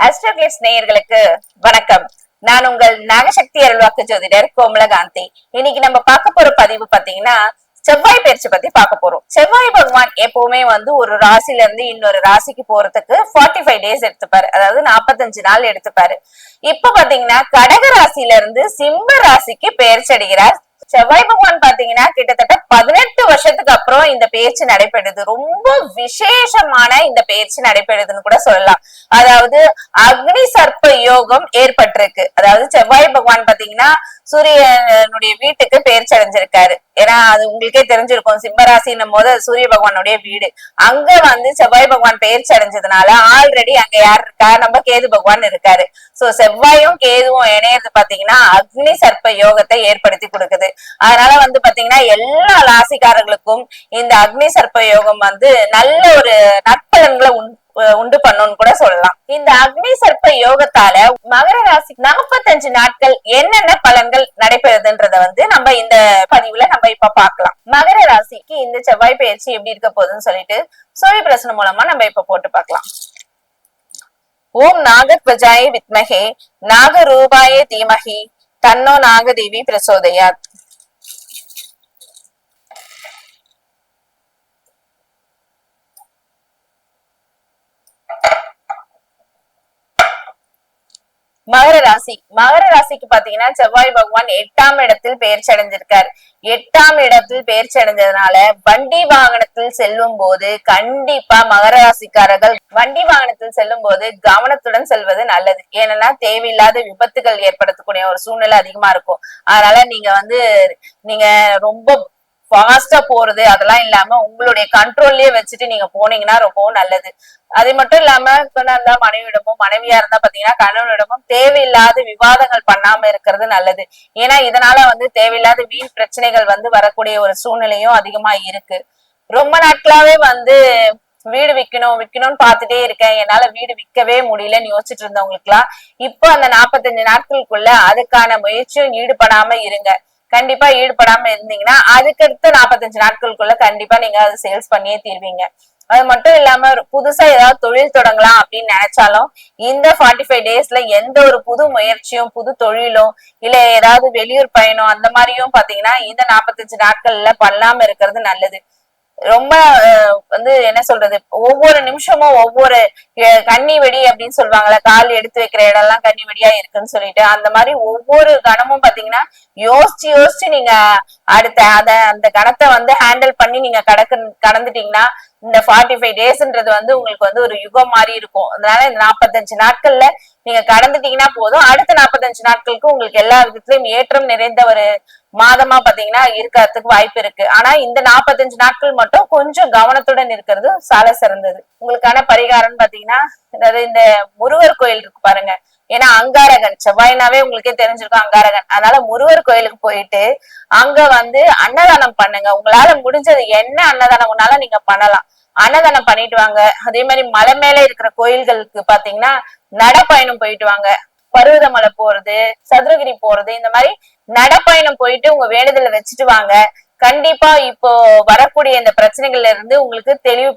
ஆஸ்ட்ரோகிளிப்ஸ் நேயர்களுக்கு வணக்கம். நான் உங்கள் நாகசக்தி அருள்வாக்கு ஜோதிடர் கோமலகாந்தி. இன்னைக்கு நம்ம பார்க்க போற பதிவு பாத்தீங்கன்னா செவ்வாய் பயிற்சி பத்தி பார்க்க போறோம். செவ்வாய் பகவான் எப்பவுமே ஒரு ராசில இருந்து இன்னொரு ராசிக்கு போறதுக்கு 45 டேஸ் எடுத்துப்பாரு, அதாவது 45 நாள் எடுத்துப்பாரு. இப்ப பாத்தீங்கன்னா கடக ராசில இருந்து சிம்ம ராசிக்கு பெயர்ச்சி அடைகிறார் செவ்வாய் பகவான். பாத்தீங்கன்னா கிட்டத்தட்ட 18 வருஷத்துக்கு அப்புறம் இந்த பேச்சு நடைபெறுது. ரொம்ப விசேஷமான இந்த பேச்சு நடைபெறுதுன்னு கூட சொல்லலாம். அதாவது அக்னி சர்ப்ப யோகம் ஏற்பட்டிருக்கு. அதாவது செவ்வாய் பகவான் பாத்தீங்கன்னா சூரியனுடைய வீட்டுக்கு பெயர்ச்சி அடைஞ்சிருக்காரு. ஏன்னா அது உங்களுக்கே தெரிஞ்சிருக்கும், சிம்மராசின்னும் போது சூரிய பகவானுடைய வீடு. அங்க செவ்வாய் பகவான் பெயர்ச்சி அடைஞ்சதுனால ஆல்ரெடி அங்க யார் இருக்கா, நம்ம கேது பகவான் இருக்காரு. சோ செவ்வாயும் கேதுவும் இணையது பாத்தீங்கன்னா அக்னி சர்ப்ப யோகத்தை ஏற்படுத்தி கொடுக்குது. அதனால பாத்தீங்கன்னா எல்லா ராசிக்காரர்களுக்கும் இந்த அக்னி சர்ப்ப யோகம் நல்ல ஒரு நற்பலன்களை உண்டு பண்ணுன்னு கூட சொல்லலாம். இந்த அக்னி சர்ப்ப யோகத்தால மகர ராசி 45 நாட்கள் என்னென்ன பலன்கள் நடைபெறுதுன்றத நம்ம இந்த பதிவுல நம்ம இப்ப பார்க்கலாம். மகர ராசிக்கு இந்த செவ்வாய் பயிற்சி எப்படி இருக்க போகுதுன்னு சொல்லிட்டு சூரிய பிரசனம் மூலமா நம்ம இப்ப போட்டு பார்க்கலாம். ஓம் நாகத்வஜாய வித்மகே நாகரூபாய தீமகி தன்னோ நாகதேவி பிரசோதயாத். மகர ராசிக்கு பாத்தீங்கன்னா செவ்வாய் பகவான் 8ஆம் இடத்தில் பெயர்ச்சி அடைஞ்சிருக்காரு. 8ஆம் இடத்தில் பெயர்ச்சி அடைஞ்சதுனால வண்டி வாகனத்தில் செல்லும் போது கண்டிப்பா மகர ராசிக்காரர்கள் வண்டி வாகனத்தில் செல்லும் போது கவனத்துடன் செல்வது நல்லது. ஏன்னா தேவையில்லாத விபத்துகள் ஏற்படுத்தக்கூடிய ஒரு சூழ்நிலை அதிகமா இருக்கும். அதனால நீங்க ரொம்ப ஃபாஸ்டா போறது அதெல்லாம் இல்லாம உங்களுடைய கண்ட்ரோல்லயே வச்சுட்டு நீங்க போனீங்கன்னா ரொம்பவும் நல்லது. அது மட்டும் இல்லாம இருந்தா மனைவியிடமும், மனைவியா இருந்தா பாத்தீங்கன்னா கணவனிடமும் தேவையில்லாத விவாதங்கள் பண்ணாம இருக்கிறது நல்லது. ஏன்னா இதனால தேவையில்லாத வீண் பிரச்சனைகள் வரக்கூடிய ஒரு சூழ்நிலையும் அதிகமா இருக்கு. ரொம்ப நாட்களாவே வீடு விக்கணும்னு பாத்துட்டே இருக்கேன், என்னால வீடு விற்கவே முடியலன்னு யோசிச்சுட்டு இருந்தவங்களுக்கு எல்லாம் இப்போ அந்த 45 நாட்களுக்குள்ள அதுக்கான முயற்சியும் ஈடுபடாம இருங்க. கண்டிப்பா ஈடுபடாம இருந்தீங்கன்னா அதுக்கடுத்த 45 நாட்களுக்குள்ள கண்டிப்பா நீங்க அதை சேல்ஸ் பண்ணியே தீர்வீங்க. அது மட்டும் இல்லாம புதுசா ஏதாவது தொழில் தொடங்கலாம் அப்படின்னு நினைச்சாலும் இந்த 45 டேஸ்ல எந்த ஒரு புது முயற்சியும் புது தொழிலும் இல்ல ஏதாவது வெளியூர் பயணம் அந்த மாதிரியும் பாத்தீங்கன்னா இந்த 45 நாட்கள்ல பண்ணாம இருக்கிறது நல்லது. ரொம்ப என்ன சொல்றது, ஒவ்வொரு நிமிஷமும் ஒவ்வொரு கன்னி வெடி அப்படின்னு சொல்லுவாங்கல்ல, கால் எடுத்து வைக்கிற இடம் எல்லாம் கன்னி வெடியா இருக்குன்னு சொல்லிட்டு அந்த மாதிரி ஒவ்வொரு கணமும் பாத்தீங்கன்னா யோசிச்சு நீங்க அடுத்த அந்த கணத்தை ஹேண்டில் பண்ணி நீங்க கடந்துட்டீங்கன்னா இந்த 45 டேஸ்ன்றது உங்களுக்கு ஒரு யுகம் மாதிரி இருக்கும். அதனால இந்த 45 நாட்கள்ல நீங்க கடந்துட்டீங்கன்னா போதும். அடுத்த 45 நாட்களுக்கு உங்களுக்கு எல்லா விதத்திலயும் ஏற்றம் நிறைந்த ஒரு மாதமா பாத்தீங்கன்னா இருக்கிறதுக்கு வாய்ப்பு இருக்கு. ஆனா இந்த 45 நாட்கள் மட்டும் கொஞ்சம் கவனத்துடன் இருக்கிறது சால சிறந்தது. உங்களுக்கான பரிகாரம் பாத்தீங்கன்னா அதாவது இந்த முருகர் கோயில் இருக்கு பாருங்க. ஏன்னா அங்காரகன் செவ்வாய்னாவே உங்களுக்கே தெரிஞ்சிருக்கும் அங்காரகன். அதனால முருகர் கோயிலுக்கு போயிட்டு அங்க அன்னதானம் பண்ணுங்க. உங்களால முடிஞ்சது என்ன அன்னதானம் ஒன்னாலும் நீங்க பண்ணலாம். அன்னதானம் பண்ணிட்டு வாங்க. அதே மாதிரி மலை மேல இருக்கிற கோயில்களுக்கு பாத்தீங்கன்னா நடப்பயணம் போயிட்டு வாங்க. பருவதமலை போறது, சதுரகிரி போறது, இந்த மாதிரி நடப்பயணம் போயிட்டு உங்க வேண்டுதலை வச்சுட்டு வாங்க. கண்டிப்பா இப்போ வரக்கூடிய இந்த பிரச்சனைகள்ல இருந்து உங்களுக்கு தெளிவு